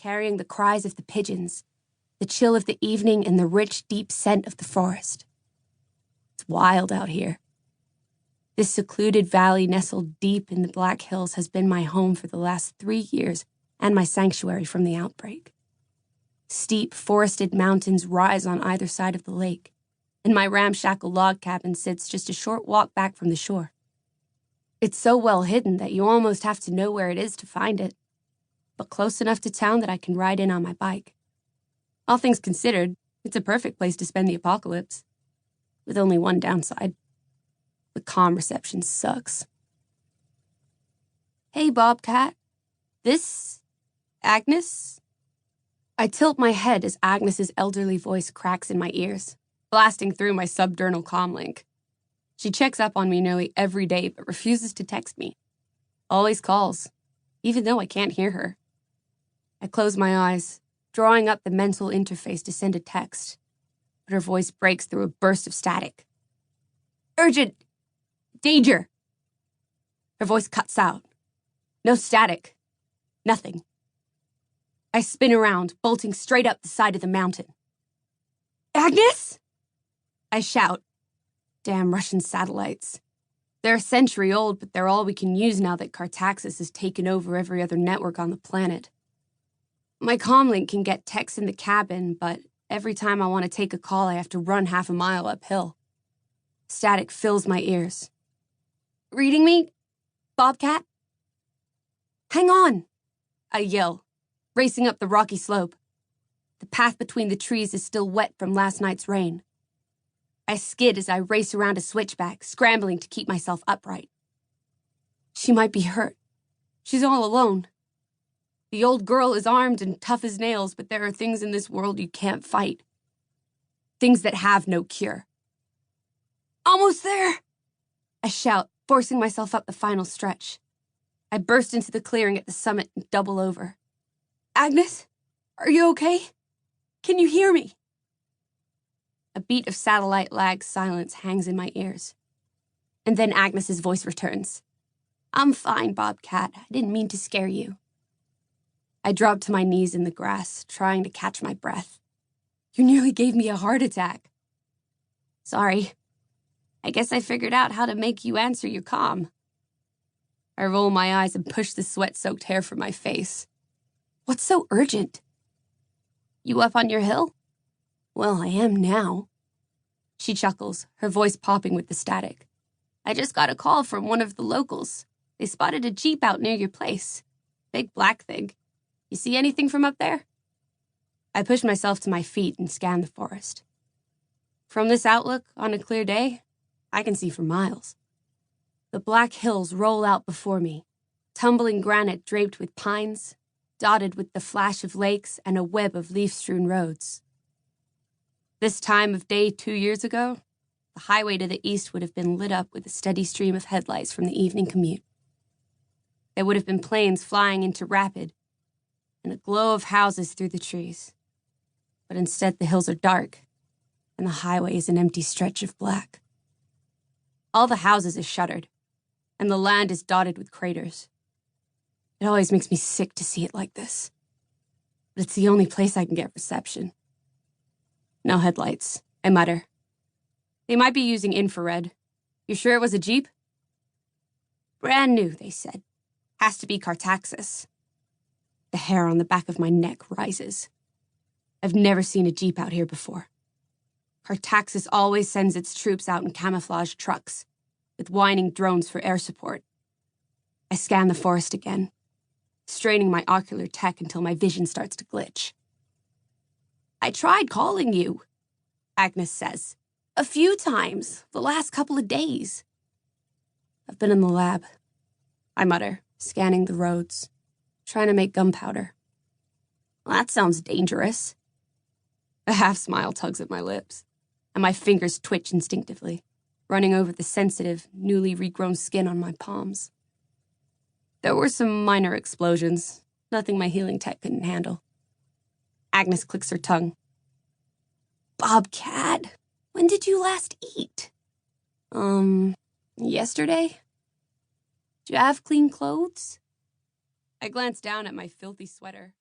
carrying the cries of the pigeons, the chill of the evening, and the rich, deep scent of the forest. It's wild out here. This secluded valley nestled deep in the Black Hills has been my home for the last 3 years and my sanctuary from the outbreak. Steep, forested mountains rise on either side of the lake, and my ramshackle log cabin sits just a short walk back from the shore. It's so well hidden that you almost have to know where it is to find it, but close enough to town that I can ride in on my bike. All things considered, it's a perfect place to spend the apocalypse, with only one downside. The comm reception sucks. Hey, Bobcat. This... Agnes? I tilt my head as Agnes's elderly voice cracks in my ears, blasting through my subdermal comlink. She checks up on me nearly every day but refuses to text me. Always calls, even though I can't hear her. I close my eyes, drawing up the mental interface to send a text, but her voice breaks through a burst of static. Urgent! Danger! Her voice cuts out. No static. Nothing. I spin around, bolting straight up the side of the mountain. Agnes? I shout. Damn Russian satellites. They're a century old, but they're all we can use now that Cartaxus has taken over every other network on the planet. My comlink can get text in the cabin, but every time I want to take a call, I have to run half a mile uphill. Static fills my ears. Reading me, Bobcat? Hang on, I yell, racing up the rocky slope. The path between the trees is still wet from last night's rain. I skid as I race around a switchback, scrambling to keep myself upright. She might be hurt. She's all alone. The old girl is armed and tough as nails, but there are things in this world you can't fight. Things that have no cure. Almost there! I shout, forcing myself up the final stretch. I burst into the clearing at the summit and double over. Agnes, are you okay? Can you hear me? A beat of satellite lag silence hangs in my ears. And then Agnes's voice returns. I'm fine, Bobcat. I didn't mean to scare you. I drop to my knees in the grass, trying to catch my breath. You nearly gave me a heart attack. Sorry. I guess I figured out how to make you answer your comm. I roll my eyes and push the sweat-soaked hair from my face. What's so urgent? You up on your hill? Well, I am now. She chuckles, her voice popping with the static. I just got a call from one of the locals. They spotted a Jeep out near your place. Big black thing. You see anything from up there? I push myself to my feet and scan the forest. From this outlook, on a clear day, I can see for miles. The Black Hills roll out before me, tumbling granite draped with pines, dotted with the flash of lakes and a web of leaf-strewn roads. This time of day 2 years ago, the highway to the east would have been lit up with a steady stream of headlights from the evening commute. There would have been planes flying into rapid, and a glow of houses through the trees. But instead the hills are dark, and the highway is an empty stretch of black. All the houses are shuttered, and the land is dotted with craters. It always makes me sick to see it like this. But it's the only place I can get reception. No headlights, I mutter. They might be using infrared. You sure it was a Jeep? Brand new, they said. Has to be Cartaxus. The hair on the back of my neck rises. I've never seen a Jeep out here before. Cartaxus always sends its troops out in camouflage trucks, with whining drones for air support. I scan the forest again, straining my ocular tech until my vision starts to glitch. I tried calling you, Agnes says. A few times, the last couple of days. I've been in the lab, I mutter, scanning the roads, trying to make gunpowder. Well, that sounds dangerous. A half-smile tugs at my lips, and my fingers twitch instinctively, running over the sensitive, newly regrown skin on my palms. There were some minor explosions, nothing my healing tech couldn't handle. Agnes clicks her tongue. Bobcat, when did you last eat? Yesterday? Do you have clean clothes? I glance down at my filthy sweater.